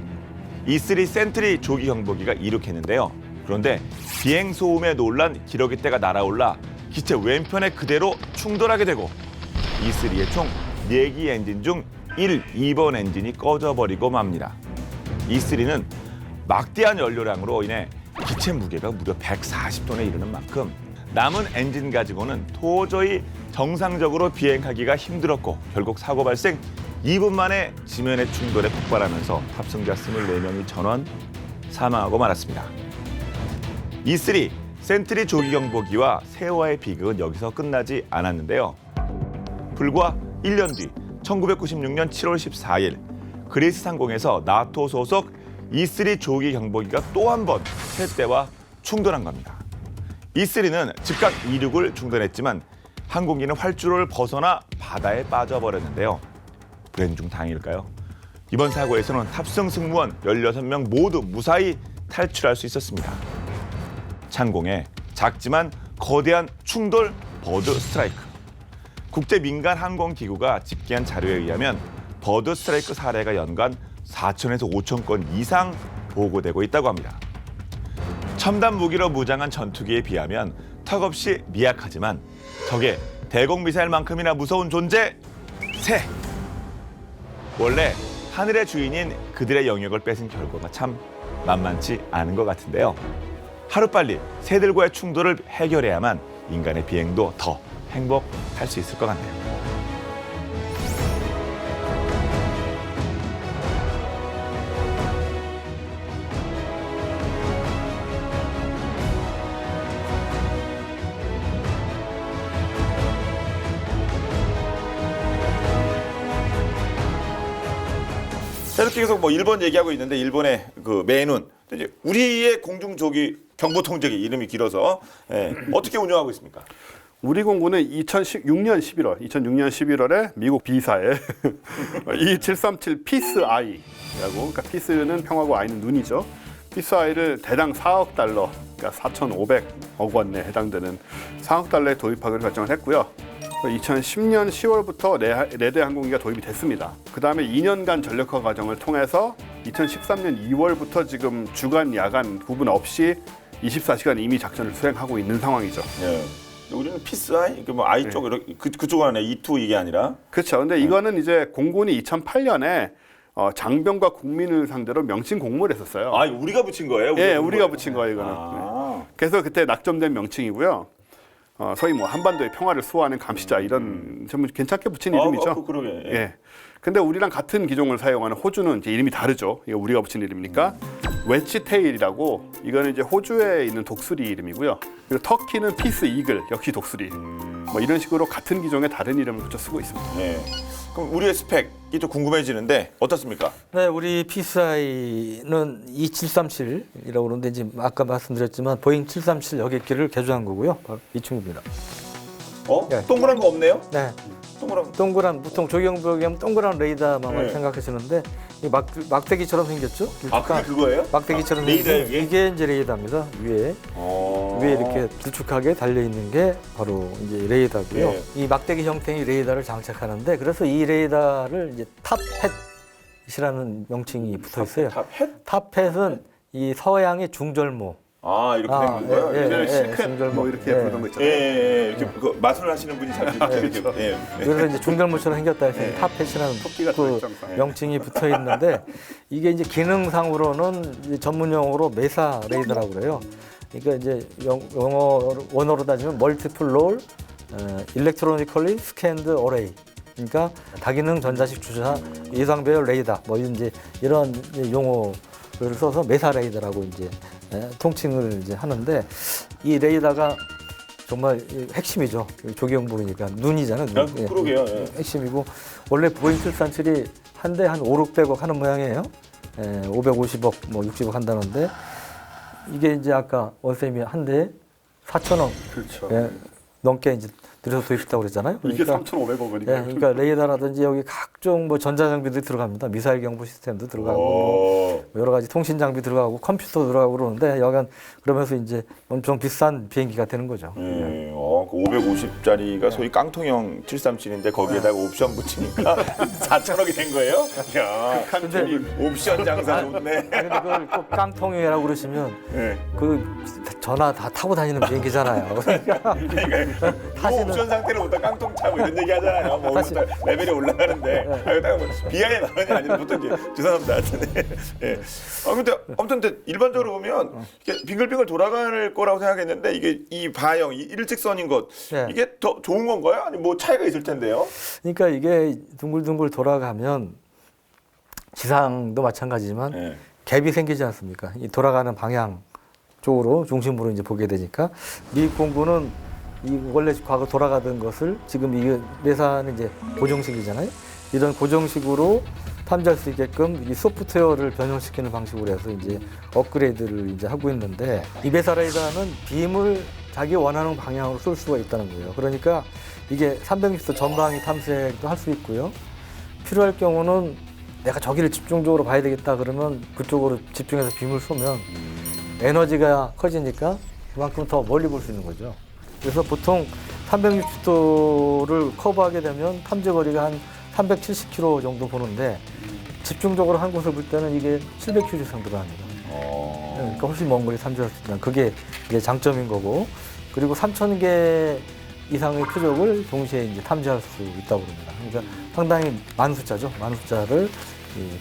E3 센트리 조기 경보기가 이륙했는데요. 그런데 비행 소음에 놀란 기러기떼가 날아올라 기체 왼편에 그대로 충돌하게 되고 E3의 총 4기 엔진 중 1, 2번 엔진이 꺼져버리고 맙니다. E3는 막대한 연료량으로 인해 기체 무게가 무려 140톤에 이르는 만큼 남은 엔진 가지고는 도저히 정상적으로 비행하기가 힘들었고 결국 사고 발생 2분 만에 지면의 충돌에 폭발하면서 탑승자 24명이 전원 사망하고 말았습니다. E3 센트리 조기 경보기와 새와의 비극은 여기서 끝나지 않았는데요. 불과 1년 뒤 1996년 7월 14일 그리스 상공에서 나토 소속 E3 조기 경보기가 또 한 번 새떼와 충돌한 겁니다. E3는 즉각 이륙을 중단했지만 항공기는 활주로를 벗어나 바다에 빠져버렸는데요. 불행 중 다행일까요? 이번 사고에서는 탑승 승무원 16명 모두 무사히 탈출할 수 있었습니다. 창공에 작지만 거대한 충돌 버드 스트라이크. 국제 민간 항공기구가 집계한 자료에 의하면 버드 스트라이크 사례가 연간 4,000에서 5,000 건 이상 보고되고 있다고 합니다. 첨단 무기로 무장한 전투기에 비하면 턱없이 미약하지만 적의 대공 미사일만큼이나 무서운 존재 새. 원래 하늘의 주인인 그들의 영역을 뺏은 결과가 참 만만치 않은 것 같은데요. 하루빨리 새들과의 충돌을 해결해야만 인간의 비행도 더 행복할 수 있을 것 같네요. 이렇게 계속 뭐 일본 얘기하고 있는데 일본의 그 매눈 이제 우리의 공중 조기 경보 통제기 이름이 길어서 어떻게 운영하고 있습니까? 우리 공군은 2006년 11월에 미국 B사에 E737 피스 I라고, 그러니까 피스는 평화고 I는 눈이죠. 피스 I를 대당 4억 달러, 그러니까 4,500억 원에 해당되는 4억 달러에 도입하기로 결정을 했고요. 2010년 10월부터 4대 항공기가 도입이 됐습니다. 그 다음에 2년간 전력화 과정을 통해서 2013년 2월부터 지금 주간, 야간 구분 없이 24시간 이미 작전을 수행하고 있는 상황이죠. 예. 우리는 피스아이 뭐 아이 쪽 이렇게 그쪽은 아니라 E2 이게 아니라. 그렇죠. 근데 이거는 이제 공군이 2008년에 장병과 국민을 상대로 명칭 공모를 했었어요. 아, 우리가 붙인 거예요? 예, 우리가 붙인 거예요, 이거는. 아. 네. 그래서 그때 낙점된 명칭이고요. 소위 뭐 한반도의 평화를 수호하는 감시자 이런 좀 괜찮게 붙인 이름이죠. 그러게. 예. 근데 우리랑 같은 기종을 사용하는 호주는 이제 이름이 다르죠. 이거 우리가 붙인 이름이니까 웨치테일이라고 이거는 이제 호주에 있는 독수리 이름이고요. 그리고 터키는 피스 이글 역시 독수리. 뭐 이런 식으로 같은 기종의 다른 이름을 붙여 쓰고 있습니다. 예. 그럼 우리의 스펙이 좀 궁금해지는데 어떻습니까? 네, 우리 PSI는 2737이라고 그러는데 이제 아까 말씀드렸지만 보잉 737 여객기를 개조한 거고요. 바로 이 친구입니다. 네. 동그란 거 없네요? 네, 동그란. 동그란 보통 조경벽이 하면 동그란 레이더만 네. 생각하시는데 이 막대기처럼 생겼죠? 아, 그게 그거예요? 막대기처럼 레이더예요, 생긴 이게? 이게 이제 레이더입니다. 위에 이렇게 길쭉하게 달려 있는 게 바로 이제 레이더고요. 네. 이 막대기 형태의 레이더를 장착하는데 그래서 이 레이더를 이제 탑햇이라는 명칭이 붙어 있어요. 탑햇? 탑햇은 이 서양의 중절모. 아, 이렇게 생긴 거예요? 예전에 실크 중절모. 뭐 이렇게 예. 부르던 거 예, 있잖아요. 이렇게 그 마술 하시는 분이 잘 이렇게. 예. 그래서 이제 중절모처럼 생겼다 해서 탑햇이라는 토끼가 그 특정상. 명칭이 붙어 있는데 이게 이제 기능상으로는 이제 전문용어로 메사 레이더라고 그래요. 그러니까 이제 영어 원어로 따지면 멀티플 롤 일렉트로니컬리 스캔드 어레이. 그러니까 다기능 전자식 주사 예상배열 레이더 뭐 이제 이런 용어를 써서 메사 레이더라고 이제 통칭을 이제 하는데 이 레이더가 정말 핵심이죠. 조경부니까 눈이잖아요. 눈. 아, 그러게요. 예. 핵심이고 원래 보잉 737이 한 대 한 5, 600억 하는 모양이에요. 550억, 뭐 60억 한다는데 이게 이제 아까 원쌤이 한 대에 4천억 그렇죠. 넘게 이제 들여서 도입했다고 그랬잖아요. 이게 그러니까 3,500억원이니까. 그러니까 레이더라든지 여기 각종 뭐 전자장비들이 들어갑니다. 미사일 경보 시스템도 들어가고 뭐 여러 가지 통신 장비 들어가고 컴퓨터 들어가고 그러는데 여간 그러면서 이제 엄청 비싼 비행기가 되는 거죠. 예, 그 550짜리가 소위 깡통형 737인데 거기에다가 옵션 붙이니까 4천억이 된 거예요? 야, 근데 옵션 장사 좋네. 근데 그걸 꼭 깡통이라고 그러시면 예. 그 전화 다 타고 다니는 비행기잖아요. 그러니까 타시는 옵션 상태를 못하 깡통 차고 이런 얘기 하잖아요. 뭐 사실- 오늘부터 레벨이 올라가는데 비하의 발언이 아니라 보통 이제 죄송합니다. 하여튼, 예. 근데 아무튼 근데 일반적으로 보면 이게 빙글빙글 돌아갈 거라고 생각했는데 이게 이 바형, 이 일직선인 것 네. 이게 더 좋은 건가요? 아니 뭐 차이가 있을 텐데요. 그러니까 이게 둥글둥글 돌아가면 지상도 마찬가지지만 예. 갭이 생기지 않습니까? 이 돌아가는 방향 쪽으로 중심으로 이제 보게 되니까 미국 공군은 이 원래 과거 돌아가던 것을 지금 이 내사는 이제 고정식이잖아요. 이런 고정식으로 탐지할 수 있게끔 이 소프트웨어를 변형시키는 방식으로 해서 이제 업그레이드를 이제 하고 있는데 이 메사 레이더는 빔을 자기 원하는 방향으로 쏠 수가 있다는 거예요. 그러니까 이게 300m 전방위 탐색도 할 수 있고요. 필요할 경우는 내가 저기를 집중적으로 봐야 되겠다 그러면 그쪽으로 집중해서 빔을 쏘면 에너지가 커지니까 그만큼 더 멀리 볼 수 있는 거죠. 그래서 보통 360도를 커버하게 되면 탐지 거리가 한 370km 정도 보는데 집중적으로 한 곳을 볼 때는 이게 700km 이상 들어갑니다. 그러니까 훨씬 먼 거리 탐지할 수 있다. 그게 이제 장점인 거고 그리고 3,000개 이상의 표적을 동시에 이제 탐지할 수 있다고 그럽니다. 그러니까 상당히 많은 숫자죠. 많은 숫자를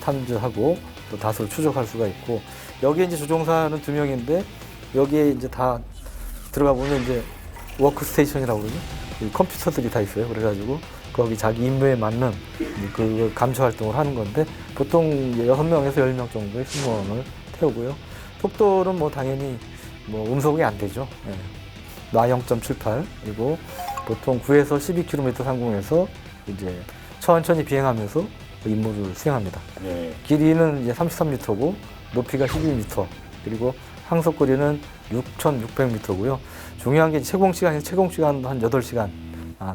탐지하고 또 다수를 추적할 수가 있고 여기에 이제 조종사는 2명인데 여기에 이제 다 들어가 보면 이제 워크스테이션이라고 그러죠. 컴퓨터들이 다 있어요. 그래가지고 거기 자기 임무에 맞는 그 감시 활동을 하는 건데 보통 6명에서 10명 정도의 승무원을 태우고요. 속도는 뭐 당연히 뭐 음속이 안 되죠. 예. 나 0.78 그리고 보통 9에서 12km 상공에서 이제 천천히 비행하면서 그 임무를 수행합니다. 예. 길이는 이제 33m고 높이가 12m 그리고 항속거리는 6,600m고요. 중요한 게 채공 시간도 한 8시간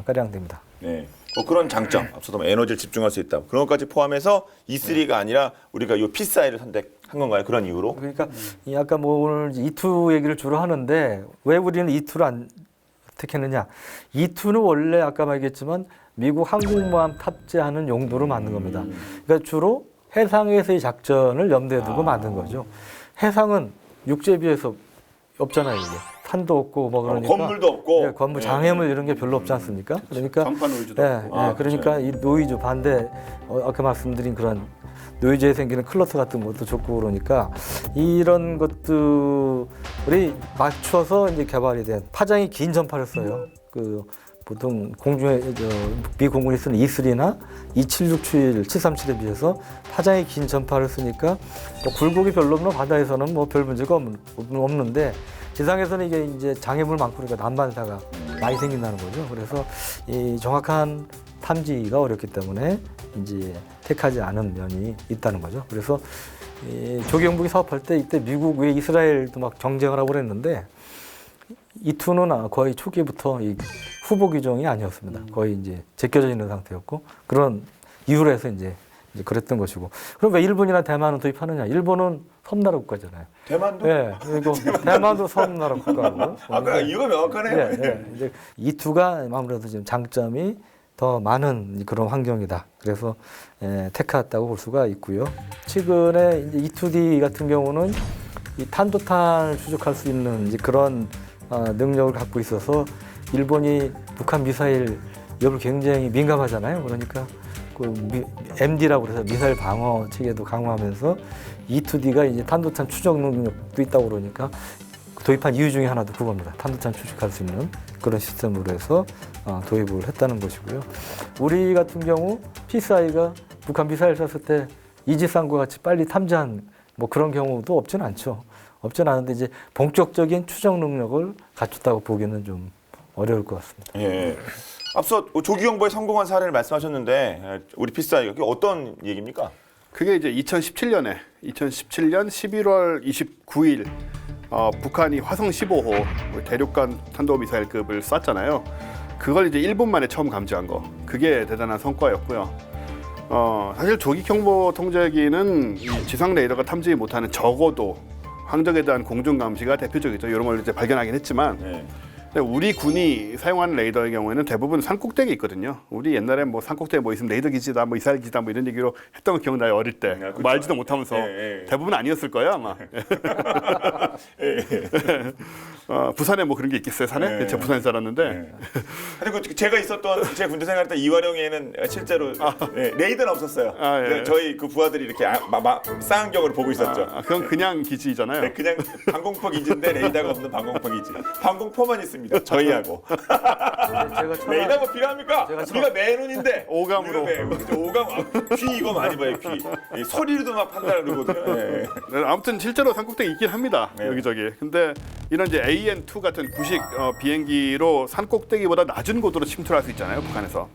가량 됩니다. 네. 뭐 그런 장점, 앞서도 에너지를 집중할 수 있다. 그런 것까지 포함해서 E3가 아니라 우리가 이 PSI를 선택한 건가요? 그런 이유로? 그러니까 이 아까 뭐 오늘 E2 얘기를 주로 하는데 왜 우리는 E2를 안 택했느냐? E2는 원래 아까 말했지만 미국 항공모함 탑재하는 용도로 만든 겁니다. 그러니까 주로 해상에서의 작전을 염두에 두고 만든 거죠. 해상은 육지에 비해서 없잖아요. 이게 산도 없고 뭐 그러니까 건물도 없고. 예, 건물 장애물 이런 게 별로 없지 않습니까? 그러니까 간판 노이즈도 예, 없고. 예, 그러니까 이 노이즈 반대 아까 말씀드린 그런 노이즈에 생기는 클러스터 같은 것도 좋고 그러니까 이런 것들이 맞춰서 이제 개발이 된 파장이 긴 전파를 써요. 그 보통 공중에 미 공군이 쓰는 E3나 27671, 737에 비해서 파장이 긴 전파를 쓰니까 뭐 굴곡이 별로 없는 바다에서는 뭐 별 문제가 없는데 지상에서는 이게 이제 장애물 많고 그러니까 난반사가 많이 생긴다는 거죠. 그래서 이 정확한 탐지가 어렵기 때문에 이제 택하지 않은 면이 있다는 거죠. 그래서 이 조경북이 사업할 때 이때 미국 왜 이스라엘도 막 경쟁을 하고 그랬는데 E2는 거의 초기부터 이 후보 규정이 아니었습니다. 거의 이제 제껴져 있는 상태였고 그런 이유로 해서 이제 그랬던 것이고. 그럼 왜 일본이나 대만은 도입하느냐? 일본은 섬나라 국가잖아요. 대만도? 예, 그리고 대만도 섬나라 국가고. 아까 이유가 명확하네요. 예, 예. 이제 E2가 아무래도 지금 장점이 더 많은 그런 환경이다. 그래서 택했다고 볼 수가 있고요. 최근에 이제 E2D 같은 경우는 이 탄도탄을 추적할 수 있는 이제 그런 능력을 갖고 있어서 일본이 북한 미사일 여부를 굉장히 민감하잖아요. 그러니까 그 MD라고 그래서 미사일 방어 체계도 강화하면서 E2D가 이제 탄도탄 추적 능력도 있다고 그러니까 도입한 이유 중에 하나도 그겁니다. 탄도탄 추적할 수 있는 그런 시스템으로 해서 도입을 했다는 것이고요. 우리 같은 경우 PSI가 북한 미사일 쐈을 때 이지상과 같이 빨리 탐지한 뭐 그런 경우도 없지는 않죠. 없지는 않은데 이제 본격적인 추적 능력을 갖췄다고 보기는 좀 어려울 것 같습니다. 예. 앞서 조기 경보에 성공한 사례를 말씀하셨는데 우리 피스아이가 그게 어떤 얘기입니까? 그게 이제 2017년 11월 29일 북한이 화성 15호 대륙간 탄도미사일급을 쐈잖아요. 그걸 이제 1분 만에 처음 감지한 거. 그게 대단한 성과였고요. 사실 조기 경보 통제기는 이 지상 레이더가 탐지 못하는 적어도 항적에 대한 공중 감시가 대표적이죠. 이런 걸 이제 발견하긴 했지만 네. 근데 우리 군이 사용하는 레이더의 경우에는 대부분 산꼭대기 있거든요. 우리 옛날에 뭐 산꼭대기 뭐 있으면 레이더 기지다, 뭐 이사일 기지다, 뭐 이런 얘기로 했던 거 기억나요? 어릴 때 그렇죠. 말지도 못하면서 대부분 아니었을 거예요 아마. 부산에 뭐 그런 게 있겠어요, 산에? 제가 부산에 살았는데. 근데 그 제가 있었던 제 군대 생활 때 이화령에는 실제로 레이더는 없었어요. 예. 저희 그 부하들이 이렇게 쌍안경으로 보고 있었죠. 그건 그냥 기지잖아요. 네, 그냥 방공포 기지인데 레이더가 없는 방공포 기지. 방공포만 있습니다. 저희하고. 레이더 뭐 필요합니까? 우리가 맨눈인데 오감으로. 오감 귀 이거 많이 봐요. 귀 소리로도 막 판단을 하거든요. 네. 아무튼 실제로 산꼭대기 있긴 합니다. 여기저기. 근데 이런 이제 AN2 같은 구식 비행기로 산꼭대기보다 낮은 고도로 침투할 수 있잖아요, 북한에서.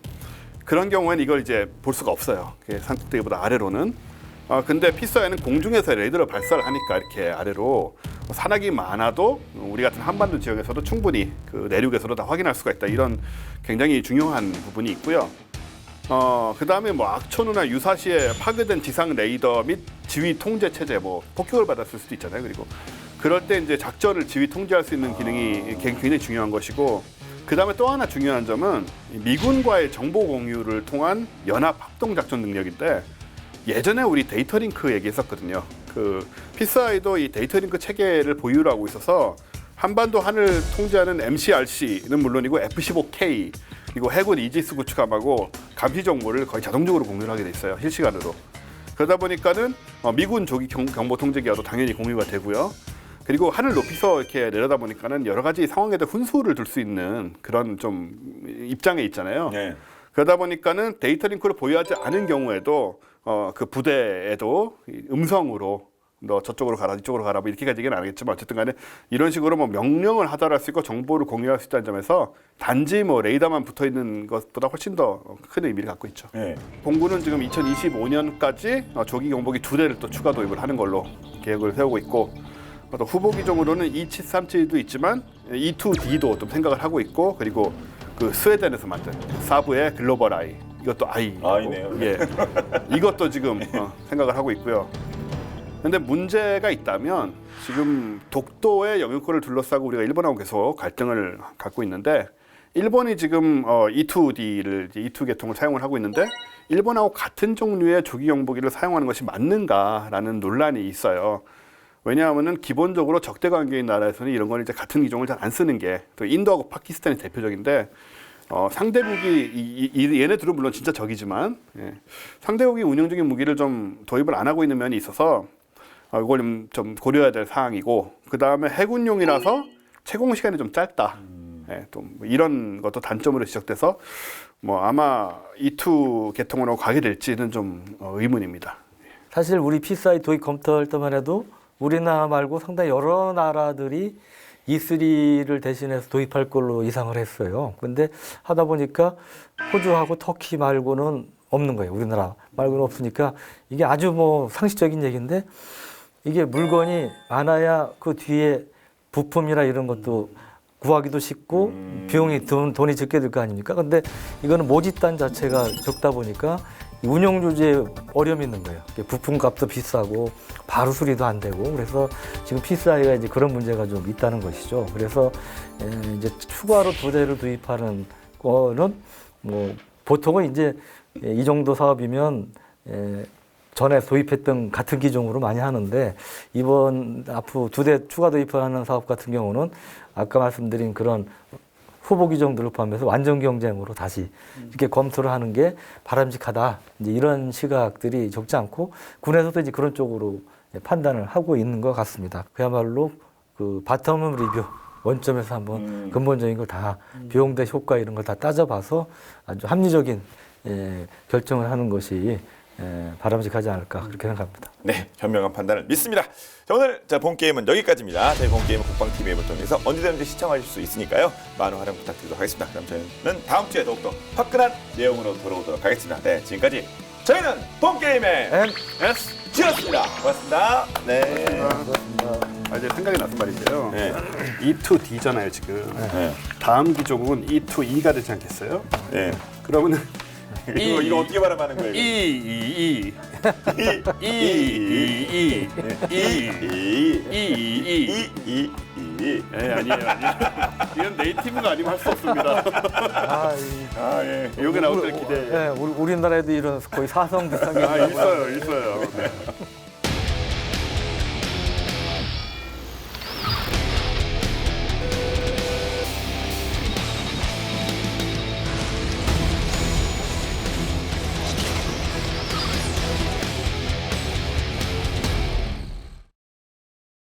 그런 경우에는 이걸 이제 볼 수가 없어요. 산꼭대기보다 아래로는. 근데 피스아이는 공중에서 레이더를 발사를 하니까 이렇게 아래로 산악이 많아도 우리 같은 한반도 지역에서도 충분히 그 내륙에서도 다 확인할 수가 있다. 이런 굉장히 중요한 부분이 있고요. 그 다음에 뭐 악천후나 유사시에 파괴된 지상 레이더 및 지휘 통제 체제, 뭐 폭격을 받았을 수도 있잖아요. 그리고 그럴 때 이제 작전을 지휘 통제할 수 있는 기능이 굉장히 중요한 것이고, 그 다음에 또 하나 중요한 점은 미군과의 정보 공유를 통한 연합 합동 작전 능력인데, 예전에 우리 데이터링크 얘기했었거든요. 그 피스아이도 이 데이터링크 체계를 보유를 하고 있어서 한반도 하늘 통제하는 MCRC는 물론이고 F-15K 그리고 해군 이지스 구축함하고 감시 정보를 거의 자동적으로 공유를 하게 돼 있어요. 실시간으로. 그러다 보니까는 미군 조기 경보 통제기와도 당연히 공유가 되고요. 그리고 하늘 높이서 이렇게 내려다 보니까는 여러 가지 상황에도 훈수를 둘 수 있는 그런 좀 입장에 있잖아요. 네. 그러다 보니까는 데이터 링크를 보유하지 않은 경우에도 그 부대에도 음성으로 너 저쪽으로 가라 이쪽으로 가라 뭐 이렇게까지 얘기는 안 하겠지만 어쨌든 간에 이런 식으로 뭐 명령을 하달할 수 있고 정보를 공유할 수 있다는 점에서 단지 뭐 레이더만 붙어 있는 것보다 훨씬 더 큰 의미를 갖고 있죠. 네. 공군은 지금 2025년까지 조기 경보기 2대를 또 추가 도입을 하는 걸로 계획을 세우고 있고, 또 후보 기종으로는 2737도 있지만 E2D도 좀 생각을 하고 있고, 그리고 그 스웨덴에서 만든 사브의 글로벌 아이, 이것도 아이네요. 예, 이것도 지금 생각을 하고 있고요. 근데 문제가 있다면 지금 독도의 영유권을 둘러싸고 우리가 일본하고 계속 갈등을 갖고 있는데, 일본이 지금 E2D를 E2 계통을 사용을 하고 있는데 일본하고 같은 종류의 조기 경보기를 사용하는 것이 맞는가라는 논란이 있어요. 왜냐하면은 기본적으로 적대 관계인 나라에서는 이런 걸 이제 같은 기종을 잘 안 쓰는 게 또 인도하고 파키스탄이 대표적인데 상대국이 얘네들은 물론 진짜 적이지만 상대국이 운용적인 무기를 좀 도입을 안 하고 있는 면이 있어서 이걸 좀 고려해야 될 사항이고 그 다음에 해군용이라서 채공 시간이 좀 짧다. 또 뭐 이런 것도 단점으로 지적돼서 뭐 아마 E2 개통으로 가게 될지는 좀 의문입니다. 사실 우리 P4I 도입 검토할 때만 해도 우리나라 말고 상당히 여러 나라들이 E3를 대신해서 도입할 걸로 예상을 했어요. 근데 하다 보니까 호주하고 터키 말고는 없는 거예요. 우리나라 말고는 없으니까 이게 아주 뭐 상식적인 얘기인데 이게 물건이 많아야 그 뒤에 부품이나 이런 것도 구하기도 쉽고 비용이 돈이 적게 들 거 아닙니까? 근데 이거는 모집단 자체가 적다 보니까 운영 조제에 어려움이 있는 거예요. 부품값도 비싸고 바로 수리도 안 되고 그래서 지금 P4I가 이제 그런 문제가 좀 있다는 것이죠. 그래서 이제 추가로 2대를 도입하는 거는 뭐 보통은 이제 이 정도 사업이면 전에 도입했던 같은 기종으로 많이 하는데 이번 앞으로 2대 추가 도입하는 사업 같은 경우는 아까 말씀드린 그런 후보 기종들을 포함해서 완전 경쟁으로 다시 이렇게 검토를 하는 게 바람직하다. 이제 이런 시각들이 적지 않고 군에서도 이제 그런 쪽으로 판단을 하고 있는 것 같습니다. 그야말로 그 바텀업 리뷰 원점에서 한번 근본적인 걸 다 비용 대 효과 이런 걸 다 따져봐서 아주 합리적인 결정을 하는 것이 바람직하지 않을까 그렇게 생각합니다. 네, 현명한 판단을 믿습니다. 자, 오늘 본 게임은 여기까지입니다. 저희 본 게임은 국방TV 앱을 통해서 언제든지 시청하실 수 있으니까요. 많은 활용 부탁드리도록 하겠습니다. 그럼 저희는 다음 주에 더욱더 화끈한 내용으로 돌아오도록 하겠습니다. 네, 지금까지 저희는 본 게임의 MSG였습니다. 고맙습니다. 네. 이제 생각이 나서 말이죠. 네. E2D잖아요 지금. 네. 다음 기종은 E2E가 되지 않겠어요? 네. 그러면은 이거 어떻게 발음하는 거예요? E 아니에요. 이건 네이티브가 아니면 할 수 없습니다. 예. 이게 나올 때 기대. 우리나라에도 이런 거의 사성 비슷한 게 있어요. 네.